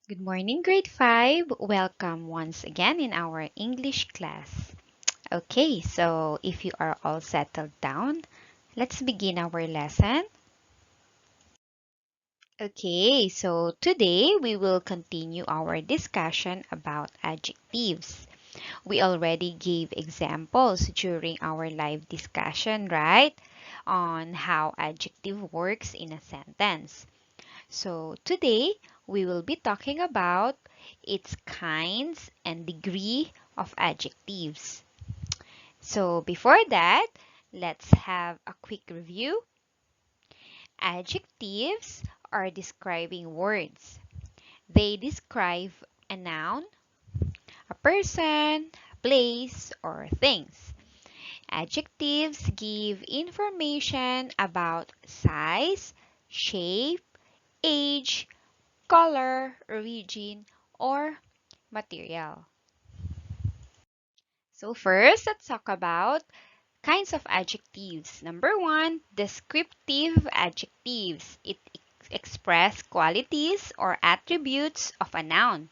Good morning, grade 5. Welcome once again in our English class. Okay, so if you are all settled down, let's begin our lesson. Okay, so today we will continue our discussion about adjectives. We already gave examples during our live discussion, right? On how adjective works in a sentence. So today we will be talking about its kinds and degree of adjectives. So before that, let's have a quick review. Adjectives are describing words. They describe a noun, a person, a place, or things. Adjectives give information about size, shape, age, color, origin, or material. So first, let's talk about kinds of adjectives. Number one, descriptive adjectives. It express qualities or attributes of a noun.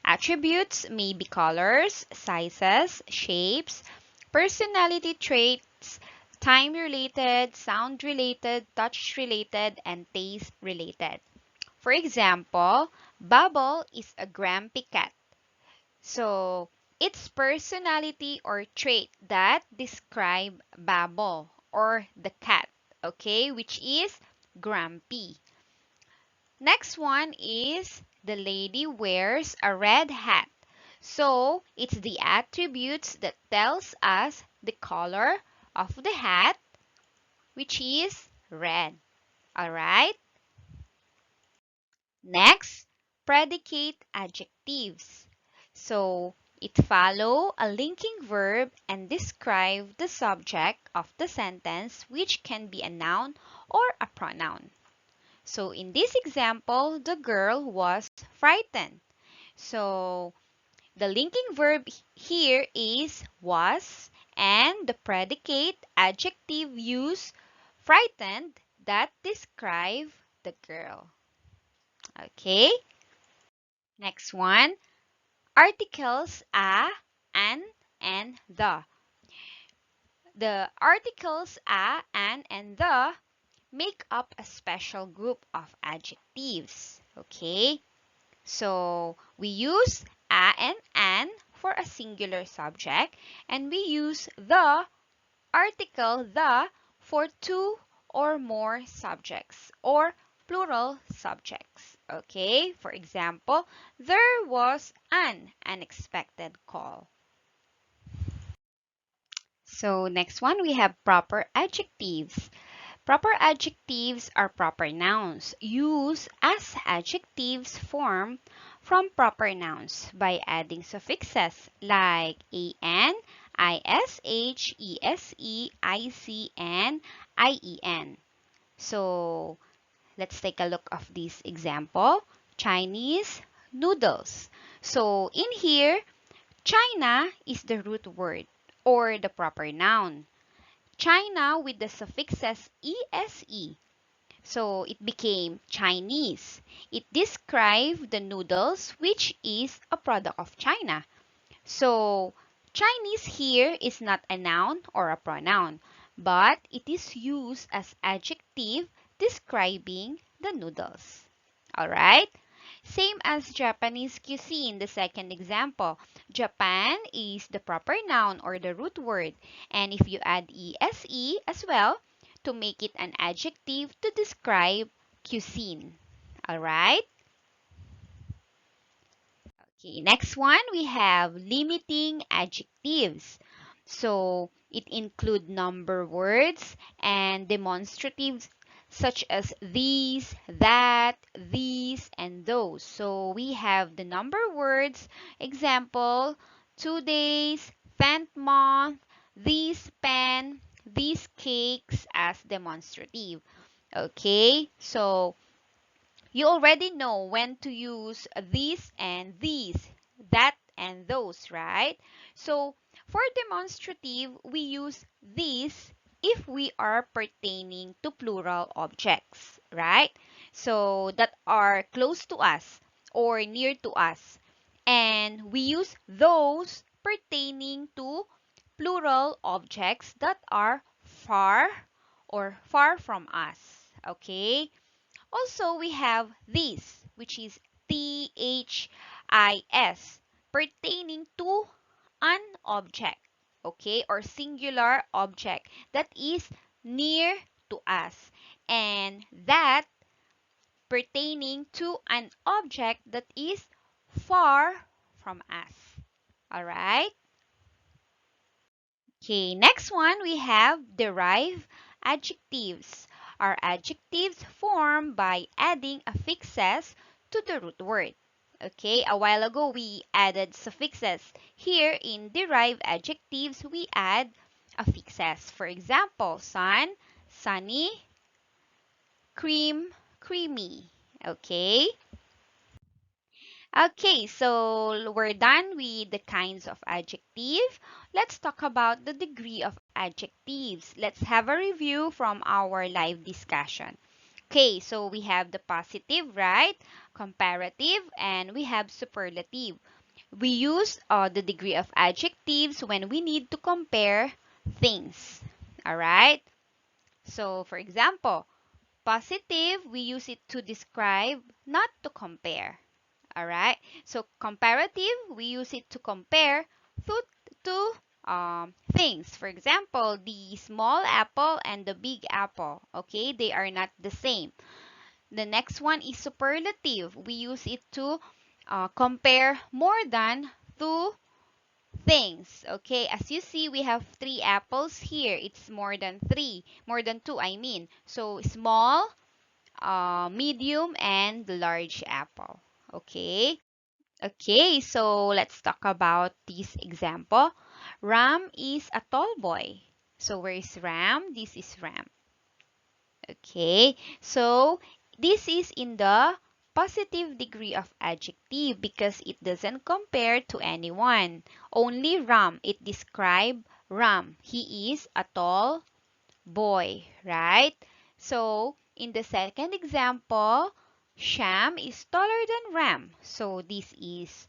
Attributes may be colors, sizes, shapes, personality traits, time-related, sound-related, touch-related, and taste-related. For example, Bubble is a grumpy cat. So, it's personality or trait that describe Bubble or the cat, okay, which is grumpy. Next one is the lady wears a red hat. So, it's the attributes that tells us the color of the hat, which is red. All right? Next, predicate adjectives. So, it follow a linking verb and describe the subject of the sentence, which can be a noun or a pronoun. So, in this example, the girl was frightened. So, the linking verb here is was, and the predicate adjective use frightened that describe the girl. Okay? Next one, articles a, an, and the. The articles a, an, and the make up a special group of adjectives. Okay? So, we use a and an for a singular subject, and we use the article the for two or more subjects or plural subjects. Okay, for example, there was an unexpected call. So next one, we have proper adjectives. Proper adjectives are proper nouns used as adjectives formed from proper nouns by adding suffixes like an, ish, ese, ic, and ien. So let's take a look of this example. Chinese noodles. So in here, China is the root word or the proper noun. China with the suffixes ese. So it became Chinese. It described the noodles, which is a product of China. So Chinese here is not a noun or a pronoun, but it is used as adjective describing the noodles. Alright? Same as Japanese cuisine, the second example. Japan is the proper noun or the root word. And if you add ese as well to make it an adjective to describe cuisine. Alright? Okay, next one we have limiting adjectives. So it include number words and demonstratives such as these, that, these, and those. So we have the number words, example, 2 days, 10th month, this pen, these cakes as demonstrative. Okay, so you already know when to use these and these, that and those, right? So for demonstrative, we use these if we are pertaining to plural objects, right? So that are close to us or near to us. And we use those pertaining to plural objects that are far or far from us. Okay? Also, we have this, which is THIS, pertaining to an object, okay, or singular object that is near to us. And that pertaining to an object that is far from us. All right? Okay, next one we have derive adjectives. Are adjectives formed by adding affixes to the root word. Okay, a while ago we added suffixes. Here in derive adjectives, we add affixes. For example, sun, sunny, cream, creamy. Okay? Okay, so we're done with the kinds of adjective. Let's talk about the degree of adjectives. Let's have a review from our live discussion. Okay, so we have the positive, right? Comparative, and we have superlative. We use the degree of adjectives when we need to compare things. All right? So, for example, positive, we use it to describe, not to compare. Alright, so comparative, we use it to compare two things. For example, the small apple and the big apple. Okay, they are not the same. The next one is superlative. We use it to compare more than two things. Okay, as you see, we have three apples here. It's more than two, I mean. So small, medium, and large apple. Okay. Okay, so let's talk about this example. Ram is a tall boy. So where is Ram? This is Ram. Okay, so this is in the positive degree of adjective because it doesn't compare to anyone. Only Ram. It describes Ram. He is a tall boy, right? So in the second example, Sham is taller than Ram. So this is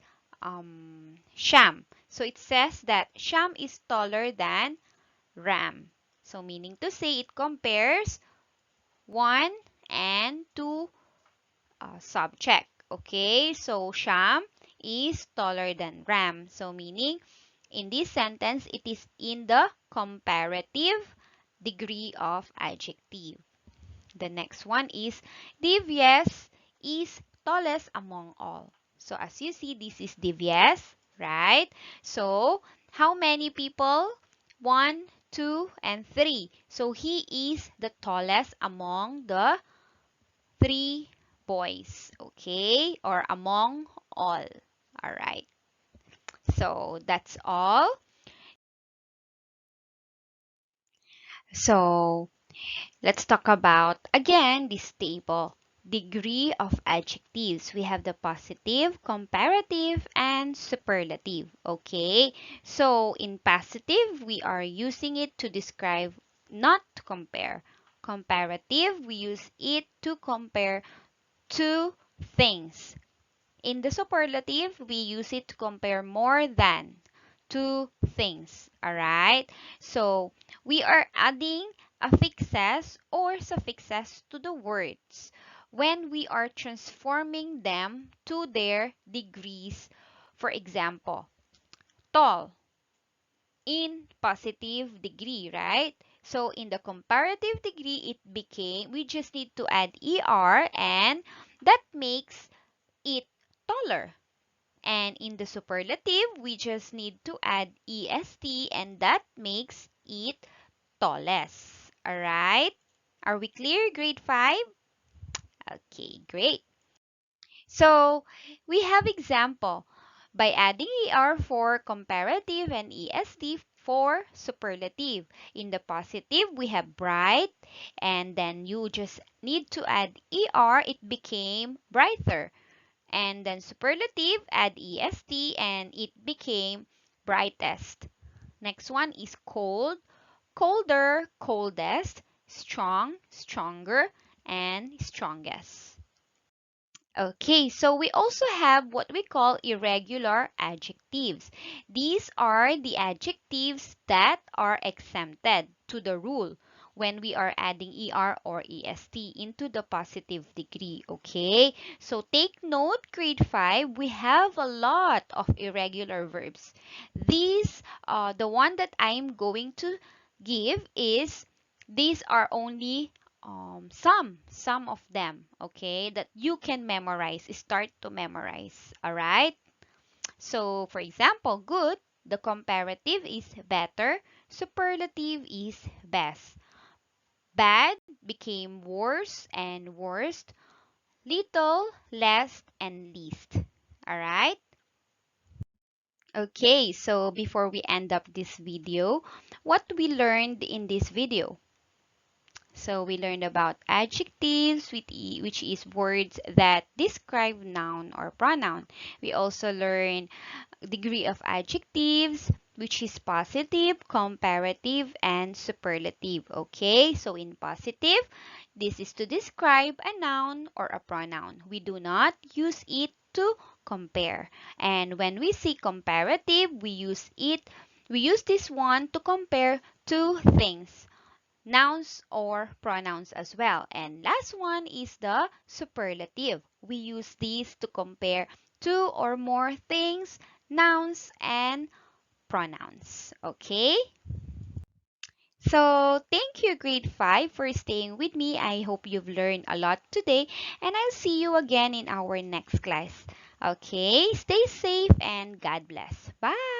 Sham. So it says that Sham is taller than Ram. So meaning to say it compares one and two subject. Okay, so Sham is taller than Ram. So meaning in this sentence, it is in the comparative degree of adjective. The next one is Divyas is tallest among all. So as you see, this is Divyas, right? So how many people? One, two, and three. So he is the tallest among the three boys, okay? Or among all. All right. So that's all. So let's talk about, again, this table. Degree of adjectives. We have the positive, comparative, and superlative. Okay? So, in positive, we are using it to describe, not to compare. Comparative, we use it to compare two things. In the superlative, we use it to compare more than two things. Alright? So, we are adding affixes or suffixes to the words when we are transforming them to their degrees. For example, tall in positive degree, right? So, in the comparative degree, it became, we just need to add ER and that makes it taller. And in the superlative, we just need to add est and that makes it tallest. Alright? Are we clear, grade 5? Okay, great. So, we have example. By adding ER for comparative and EST for superlative. In the positive, we have bright and then you just need to add ER, it became brighter. And then superlative, add est and it became brightest. Next one is cold, colder, coldest, strong, stronger, and strongest. Okay, so we also have what we call irregular adjectives. These are the adjectives that are exempted to the rule when we are adding ER or EST into the positive degree, okay? So take note, grade 5, we have a lot of irregular verbs. These, the one that I'm going to give is, these are only some of them, okay, that you can memorize, start to memorize, all right? So for example, good, the comparative is better, superlative is best, bad became worse and worst, little, less, and least, all right? Okay, so before we end up this video, what we learned in this video? So we learned about adjectives, which is words that describe noun or pronoun. We also learned degree of adjectives, which is positive, comparative, and superlative. Okay, so in positive, this is to describe a noun or a pronoun. We do not use it to compare. And when we see comparative, we use this one to compare two things, nouns or pronouns as well. And last one is the superlative. We use these to compare two or more things, nouns and pronouns. Okay? So, thank you, grade 5, for staying with me. I hope you've learned a lot today, and I'll see you again in our next class. Okay? Stay safe and God bless. Bye!